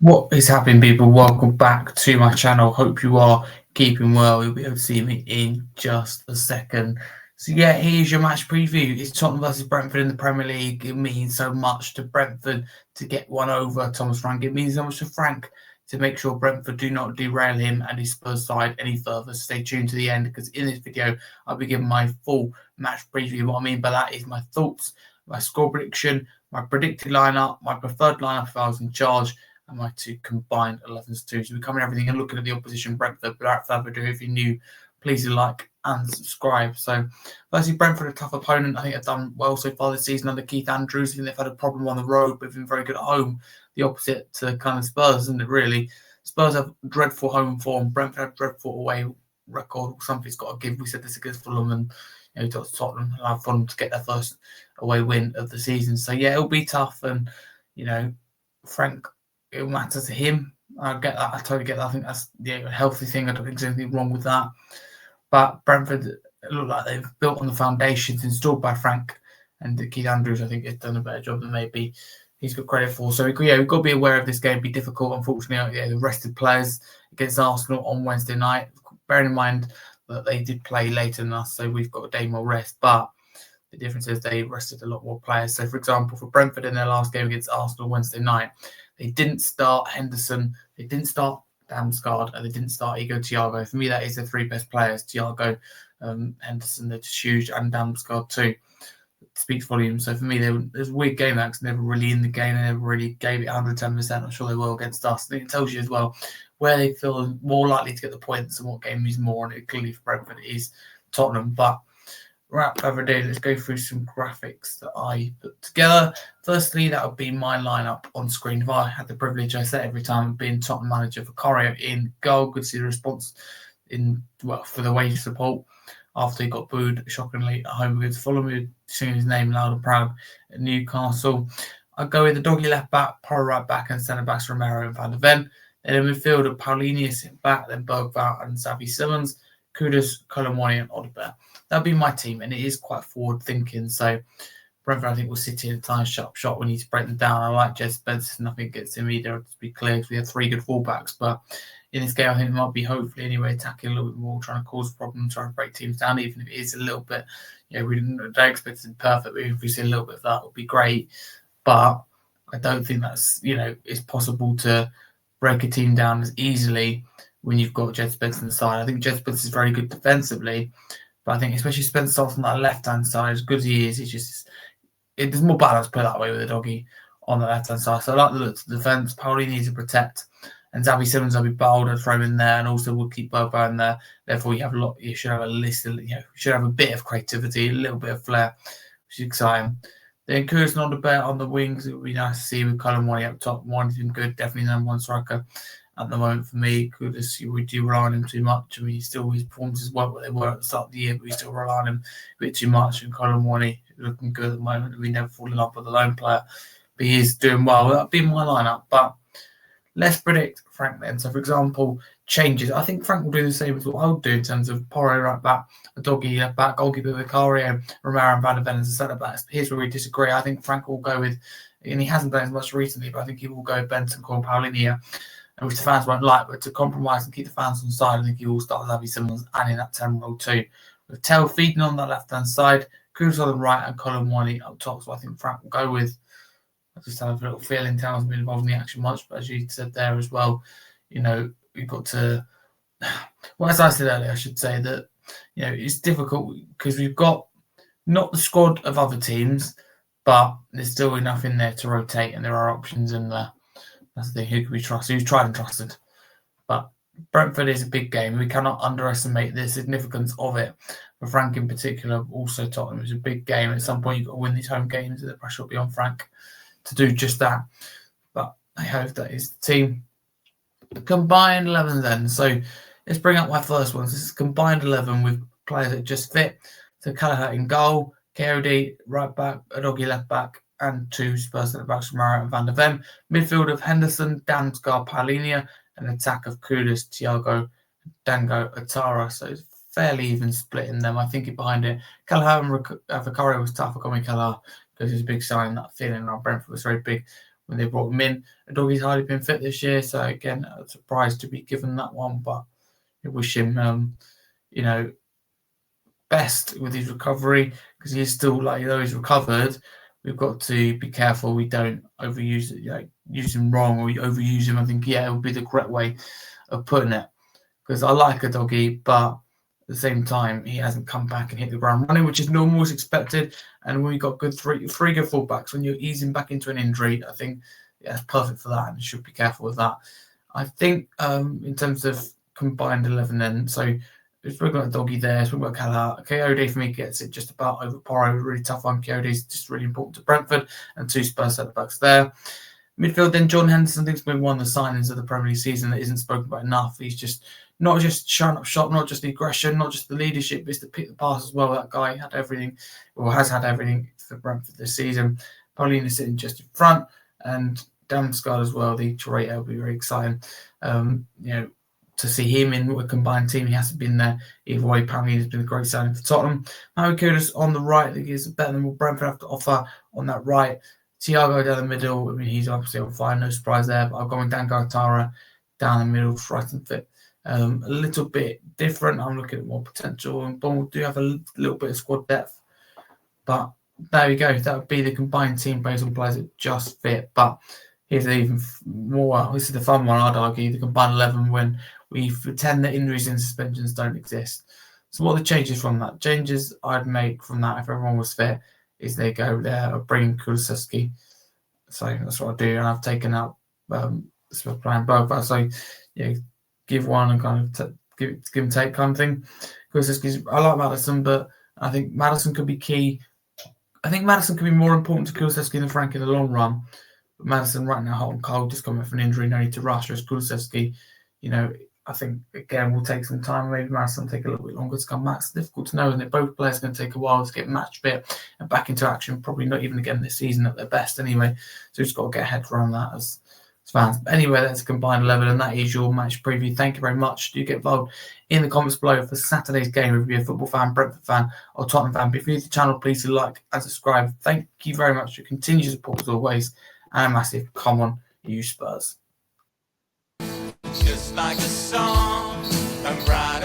What is happening, people? Welcome back to my channel. Hope you are keeping well. You'll be able to see me in just a second. So yeah, here's your match preview. It's Tottenham versus Brentford in the Premier League. It means so much to Brentford to get one over Thomas Frank. It means so much to Frank to make sure Brentford do not derail him and his Spurs side any further. Stay tuned to the end, because in this video I'll be giving my full match preview. What I mean by that is my thoughts, my score prediction, my predicted lineup, my preferred lineup if I was in charge, and my two combined 11s too. So we're covering everything and looking at the opposition Brentford. But without further ado, if you're new, please do like and subscribe. So firstly, Brentford, a tough opponent. I think they've done well so far this season under Keith Andrews. I think they've had a problem on the road, but they've been very good at home. The opposite to kind of Spurs, isn't it, really? Spurs have dreadful home form. Brentford have dreadful away record. Something's got to give. We said this against Fulham and Tottenham. And I've wanted to get their first away win of the season. So yeah, it'll be tough. And, Frank, it matters to him. I get that. I totally get that. I think that's a healthy thing. I don't think there's anything wrong with that. But Brentford look like they've built on the foundations installed by Frank, and Keith Andrews, I think, has done a better job than maybe he's got credit for. So we've got to be aware of this game. It'd be difficult, unfortunately. The rested players against Arsenal on Wednesday night. Bearing in mind that they did play later than us, so we've got a day more rest. But the difference is they rested a lot more players. So, for example, for Brentford in their last game against Arsenal Wednesday night, they didn't start Henderson, they didn't start Damsgaard, and they didn't start Igor Thiago. For me, that is the three best players. Thiago, Henderson, they're just huge, and Damsgaard too. It speaks volumes. So for me, there's a weird game because never really in the game. They never really gave it 110%. I'm sure they will against us. I think it tells you as well where they feel more likely to get the points and what game is more on it. Clearly for Brentford, it is Tottenham. But without further ado, let's go through some graphics that I put together. Firstly, that would be my lineup on screen. If I had the privilege, I said every time, of being Tottenham manager, for Corio in goal. Good to see the response for the wage support after he got booed shockingly at home against Fulham, singing his name loud and proud at Newcastle. I go with the doggy left back, Porro right back, and centre backs Romero and Van der Ven. Then in midfield, Paulinho back, then Bergvall and Xavi Simons, Kudus, Colomwani, and Odobert. That'll be my team, and it is quite forward thinking. So Brentford, I think, will sit in a time sharp shot. We need to break them down. I like Jed Spencer. Nothing gets him either, to be clear, because we have three good fullbacks. But in this game, I think it might be hopefully anyway attacking a little bit more, trying to cause problems, trying to break teams down, even if it is a little bit. We don't expect it to be perfect, but if we see a little bit of that, it would be great. But I don't think that's it's possible to break a team down as easily when you've got Jed Spencer on the side. I think Jed Spencer is very good defensively, but I think especially Spencer on that left-hand side, as good as he is, there's more balance, put it that way, with the doggy on the left-hand side. So I like the look to the defence. Paulinho needs to protect, and Xavi Simons, I'll be bold and throw him in there, and also we'll keep Bergvall in there. Therefore, you should have a list. You should have a bit of creativity, a little bit of flair, which is exciting. Then Kudus and Odobert on the wings. It would be nice to see with Colomwani up top. One's been good, definitely number one striker at the moment for me. Kudus, we do rely on him too much. I mean, his performances weren't what they were at the start of the year, but we still rely on him a bit too much. And Colomwani looking good at the moment. We never fall in love with a lone player, but he is doing well. That'd be my lineup. But let's predict Frank then. So, for example, changes. I think Frank will do the same as what I would do in terms of Porro right back, a doggy left back, goalkeeper Vicario, Romero and Van der Ven as a centre backs. Here's where we disagree. I think Frank will go with, and he hasn't done as much recently, but I think he will go with Benson, Paulinho, which the fans won't like, but to compromise and keep the fans on side, I think he will start Xavi Simons and in that 10 role too. With Tell feeding on that left-hand side, Kudus on the right, and Colomwani up top. So I think Frank will go with. I just have a little feeling Tell hasn't been involved in the action much, but as you said there as well, we've got to. Well, as I said earlier, I should say that it's difficult because we've got not the squad of other teams, but there's still enough in there to rotate, and there are options in there. That's the thing. Who can we trust? Who's tried and trusted? But Brentford is a big game. We cannot underestimate the significance of it. For Frank in particular, also Tottenham is a big game. At some point, you've got to win these home games. The pressure will be on Frank to do just that. But I hope that is the team. The combined 11 then. So let's bring up my first ones. This is combined 11 with players that just fit. So Callagher in goal, KOD right back, a doggy left back, and two Spurs centre backs, Romero and Van der Ven. Midfield of Henderson, Damsgaard, Paulinho, and attack of Kudus, Thiago, Dango, Atara. So it's fairly even split in them. I think behind it, Callagher and Vicario was tough. I got me Callagher because he's a big sign. That feeling around Brentford was very big when they brought him in. Doggy's hardly been fit this year, so again, a surprise to be given that one, but I wish him, best with his recovery, because he's still, though he's recovered, we've got to be careful we don't overuse it, use him wrong or overuse him. I think, it would be the correct way of putting it, because I like a Doggy, but at the same time, he hasn't come back and hit the ground running, which is normal, as expected. And when you've got three good fullbacks, when you're easing back into an injury, I think it's perfect for that, and you should be careful with that. I think in terms of combined 11 then, so we've got a Doggy there, so we've got Callagher. Coyote for me gets it just about over par, over a really tough one. Coyote is just really important to Brentford, and 2 Spurs centre-backs there. Midfield then, John Henderson, I think, has been one of the signings of the Premier League season that isn't spoken about enough. He's just not just showing up shop, not just the aggression, not just the leadership, but it's the pick the pass as well. That guy had everything, or has had everything for Brentford this season. Paulina sitting just in front, and Damsgaard as well, the curator, will be very exciting. To see him in a combined team, he hasn't been there either way. Apparently, he's been a great signing for Tottenham. Mario Kudus on the right, I think he's better than what Brentford have to offer on that right. Thiago down the middle, I mean, he's obviously on fire, no surprise there, but I've gone with Dan Gartara down the middle, right and fit. A little bit different. I'm looking at more potential, and Bournemouth do have a little bit of squad depth, but there we go. That would be the combined team based on players that just fit. But here's even more. This is the fun one, I'd argue. The combined 11 when we pretend that injuries and suspensions don't exist. So what are the changes from that? Changes I'd make from that if everyone was fit is they go there or bring Kulusevski. So that's what I do, and I've taken out playing both. So give one and kind of give and take kind of thing. Kulusevski's, I like Maddison, but I think Maddison could be key. I think Maddison could be more important to Kulusevski than Frank in the long run. But Maddison right now hot and cold, just coming from an injury, no need to rush. Whereas Kulusevski, I think, again, will take some time. Maybe Maddison will take a little bit longer to come back. It's difficult to know, and both players are going to take a while to get match fit and back into action. Probably not even again this season at their best anyway. So we've just got to get a head around that as fans. But anyway, that's a combined 11, and that is your match preview. Thank you very much. Do get involved in the comments below for Saturday's game. If you're a football fan, Brentford fan, or Tottenham fan, if you're new to the channel, please do like and subscribe. Thank you very much for your continued support as always, and a massive come on, you Spurs. Just like a song, I'm right.